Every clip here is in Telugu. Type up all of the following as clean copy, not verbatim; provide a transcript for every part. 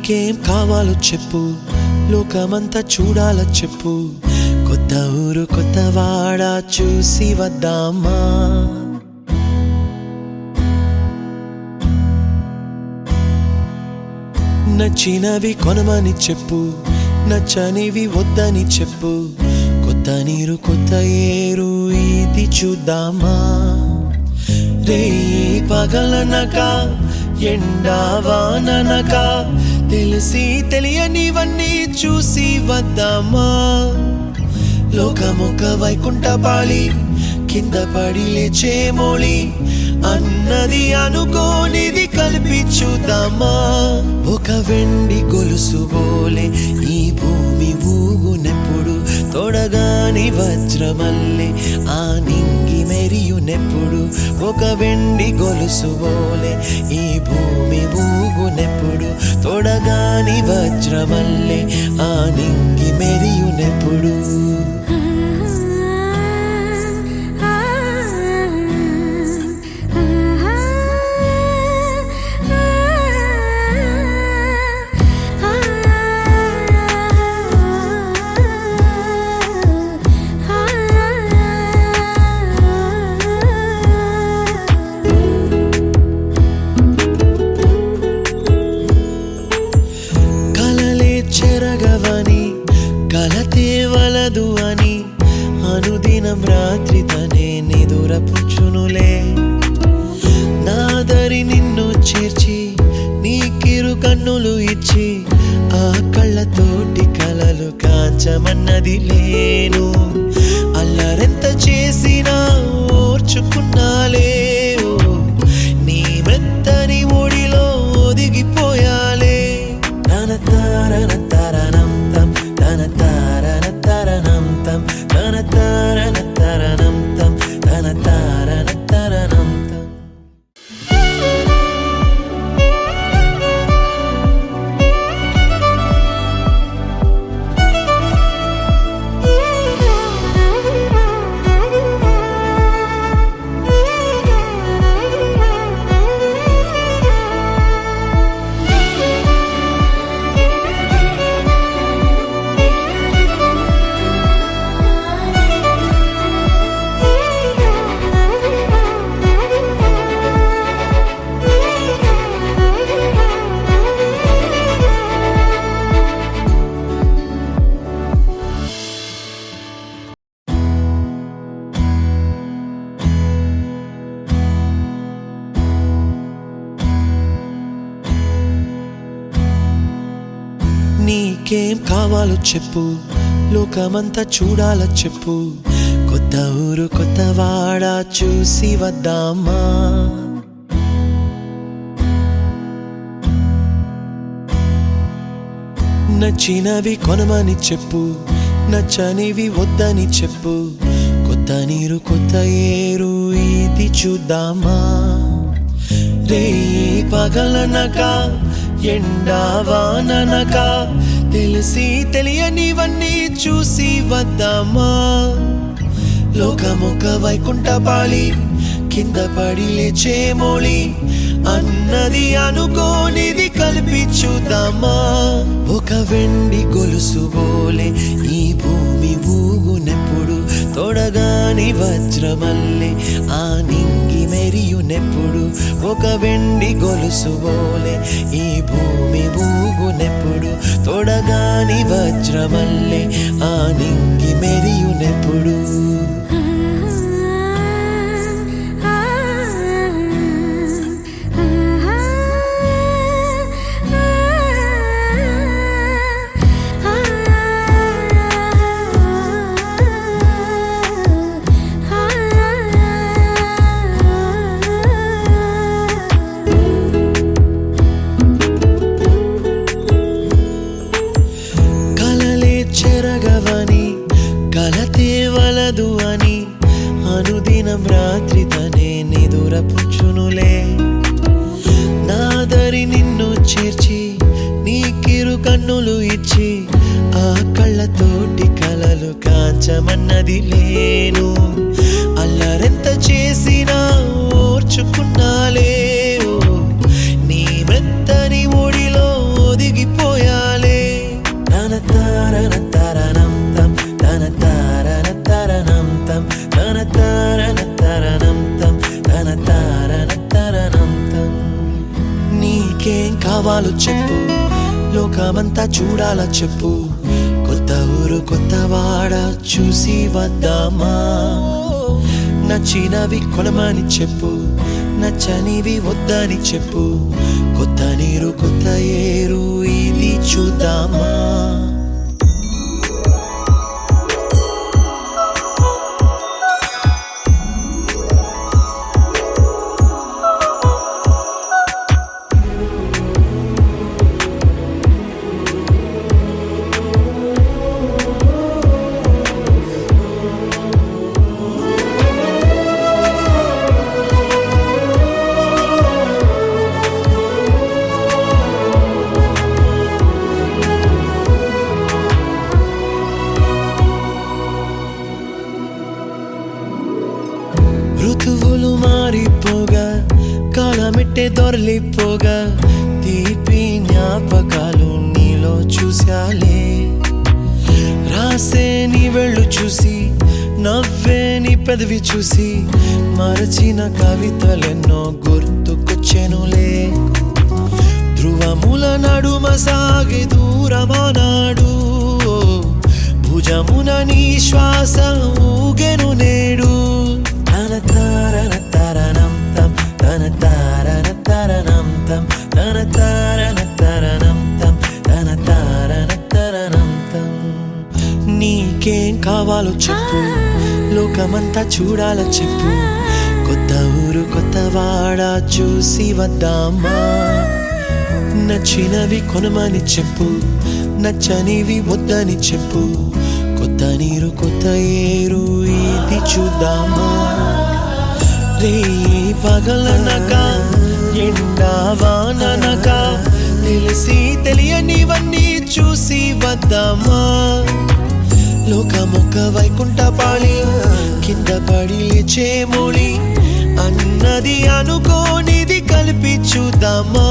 నీకేం కావాలో చెప్పు, లోకమంతా చూడాలో చెప్పు. కొత్త ఊరు కొత్త వాడ చూసి వద్దామా? నచ్చినవి కొనమని చెప్పు, నచ్చనివి వద్దని చెప్పు. కొత్త నీరు కొత్త ఏరు ఇది చూద్దామా? రే పగలనక ఎండా వాననక తెలిసి తెలియనివన్నీ చూసి వద్దామా? లోకమొక వైకుంఠపాళి, కింద పడి లేచే మోళి, అన్నది అనుకోనిది కలిపి చూద్దామా? ఒక వెండి గొలుసు బోలే ఈ భూమి ఊగునెప్పుడు, తొడగాని వజ్రమల్లె ఆ నింగి మెరియునెప్పుడు. ఒక వెండి గొలుసు బోలే ఈ భూమి ఊగునెప్పుడు, తొడగాని వజ్రమల్లె ఆ నింగి మెరియునెప్పుడు. కలతే వలదు అని అనుదినం రాత్రి తనే నిదురపుచ్చునులే. నాదరి నిన్ను చేర్చి నీకిరు కన్నులు ఇచ్చి, ఆ కళ్ళతోటి కలలు కాంచమన్నది లేను. అల్లరెంత చేసినా ఓర్చుకున్నాలే, నీ మెత్తని ఒడిలో ఒదిగిపోయాలే. తన తారన తరణం తం, తన తారన తరణం తం, తన తారన తరణం తం, తన తారన తరణం తం. నీకేం కావాలో చెప్పు, లోకమంతా చూడాలో చెప్పు. కొత్త ఊరు కొత్త వాడ చూసి వద్దామా? నచ్చినవి కొనమని చెప్పు, నచ్చనివి వద్దని చెప్పు. కొత్త నీరు కొత్త ఏరు ఇది చూద్దామా? రే పగలనక ఎండా వాననక తెలిసి తెలియనివన్నీ చూసి వద్దామా? లోకమొక వైకుంఠపాళి, కింద పడి లేచే మోళి, అన్నది అనుకోనిది కలిపి చూద్దామా? ఒక వెండి గొలుసు బోలే ఈ భూమి ఊగునెప్పుడు, తొడగాని వజ్రమల్లె ఆ నింగి మెరియునెప్పుడు. ఒక వెండి గొలుసు బోలే ఈ భూమి ఊగునెప్పుడు, తొడగాని వజ్రమల్లె ఆ నింగి మెరియునెప్పుడు. కలతే వలదు అని అనుదినం రాత్రి తనే నిదురపుచ్చునులే. నాదరి నిన్ను చేర్చి నీకిరు కన్నులు ఇచ్చి, ఆ కళ్ళతోటి కలలు కాంచమన్నది లేను. అల్లరెంత చేసినా ఓర్చుకున్నాలే, నీ మెత్తని ఒడిలో ఒదిగిపో కావాలో చెప్పు, లోకమంతా చూడాలా చెప్పు. కొత్త ఊరు కొత్త వాడ చూసి వద్దామా. నచ్చినవి కొనమని చెప్పు, నచ్చనివి వద్దని చెప్పు. కొత్త నీరు కొత్త ఏరు ఇది చూద్దామా. ఋతువులు మారిపోగా, కాలమిట్టే దొరలిపోగా, తీపి జ్ఞాపకాలు నీలో చూశాలే. రాసే నీ వెళ్ళు చూసి, నవ్వే నీ పెదవి చూసి, మరచిన కవితలెన్నో గుర్తుకొచ్చెనులే. ధ్రువముల నడుమ సాగే దూరమానాడు, భుజమున నీ శ్వాస ఊగెను నేడు. తన తారన తరణం తం, తన తారన తరణం తం, తన తారన తరణం తం, తన తారన తరణం తం. నీకేం కావాలో చెప్పు, లోకమంతా చూడాలా చెప్పు. కొత్త ఊరు కొత్త వాడ చూసి వద్దామా. నచ్చినవి కొనమని చెప్పు, నచ్చనివి వద్దని చెప్పు. కొత్త నీరు కొత్త ఏరు ఇది చూద్దామా. రే పగలనక ఎండా వాననక, తెలిసి తెలియనివన్నీ చూసి వద్దామా. లోకమొక్క వైకుంఠపాళి, కింద పడి లేచే మోళి, అన్నది అనుకోనిది కలిపి చూద్దామా.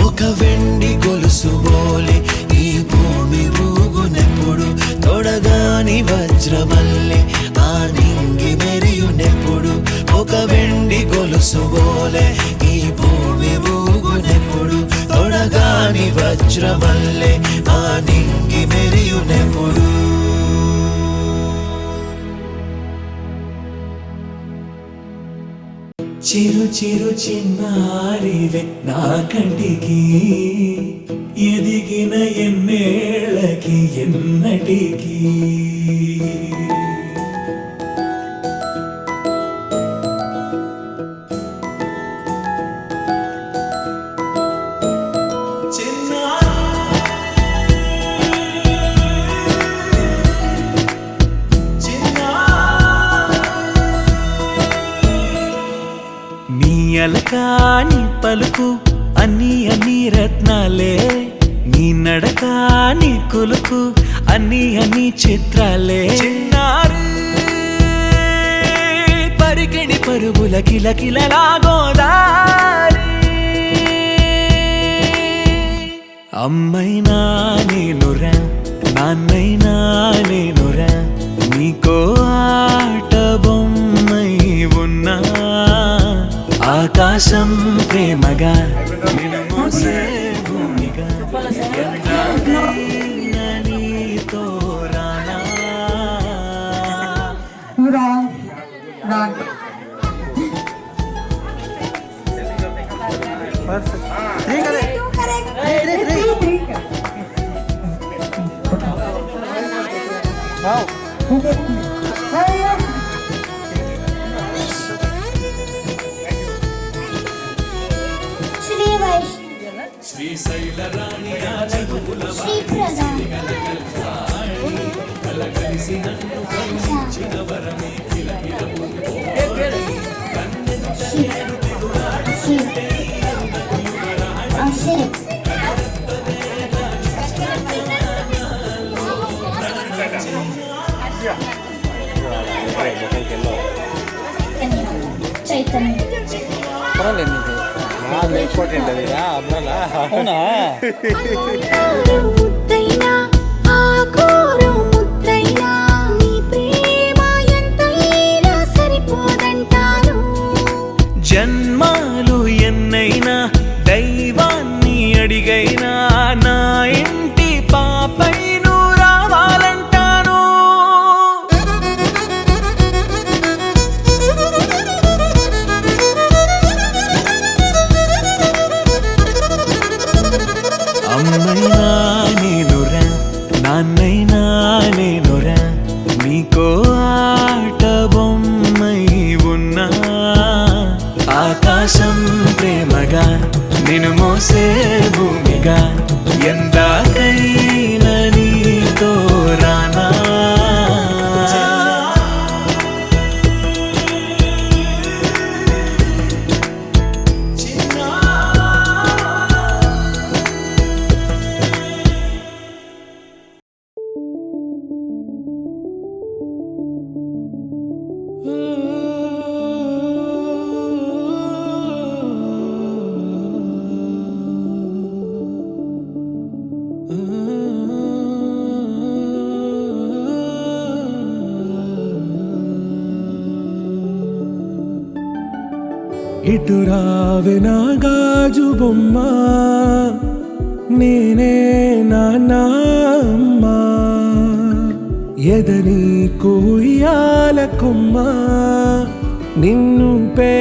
ఒక వెండి గొలుసు బోలే ఈ భూమి ఊగునెప్పుడు, తొడగాని వజ్రమల్లె ఆ నింగి మెరియునెప్పుడు. ఒక వెండి గొలుసు బోలే ఈ భూమి ఊగునెప్పుడు, తొడగాని వజ్రమల్లె ఆ నింగి మెరియునెప్పుడు. చిరు చిరు చిన్నారివే నా కంటికి, ఎదిగిన ఎన్నేళ్ళకి ఎన్నటికి. నీ అలకా నీ పలుకు అన్ని అన్ని రత్నాలే, నీ నడక నీ కులుకు అన్ని అన్ని చిత్రాలే. చిన్నారు పరికిణి పరుగుల కిలకిలలా గోదారి, అమ్మైనా నేనురా నాన్నైనా నేనురా, నీకో ఆట బొమ్మై ఉన్నా. ఆకాశం ప్రేమగా నిన్ను మోసే భూమిగా, ఎంతైనా నీతో రానా. శ్రీశైల రాణి అవునా జన్మాలు ఎన్నైనా దైవాన్ని పెరిగైనా నా ఇంటి పాపై నువ్వు రావాలంటాను. అమ్మైనా నేనురా, నాన్నైనా నేనురా, నీకో ఆట బొమ్మై ఉన్నా. ఆకాశం ప్రేమగా నిన్ను మోసే భూమిగా ఎందాకైనా నీతో రానా. ఇటు రావే నా గాజు బొమ్మ, నేనే నాన్నమ్మ. ఎదని కుయ్యాల కొమ్మ, నిన్ను పే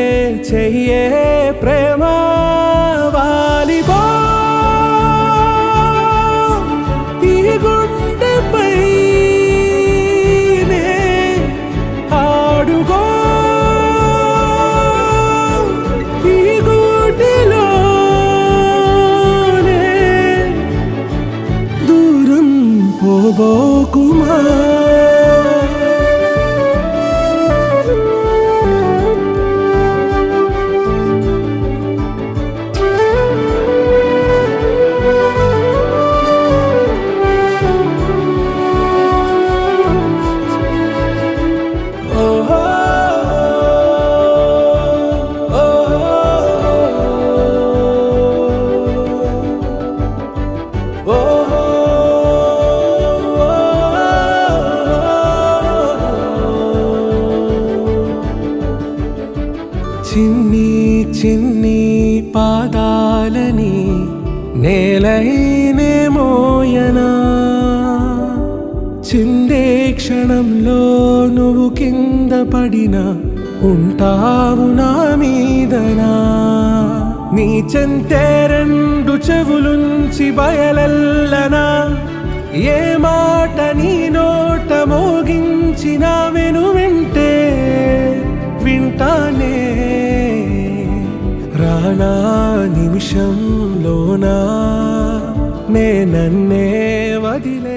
చెయ్యే ప్రేమ వాలిబో. ఈ గుండెపై ఆడుగో, పోబోకుమా. చిన్ని చిన్ని పాదాలని నేలైనే మోయనా. చిందే క్షణంలో నువ్వు కింద పడినా ఉంటావు నా మీదనా. నీ చెంతే రెండు చెవులుంచి బయలెల్లనా. ఏ మాట నీ నోట మోగించిన వెను వింటే వింటానే. రానా నిమిషంలోనా నే నన్నే వదిలే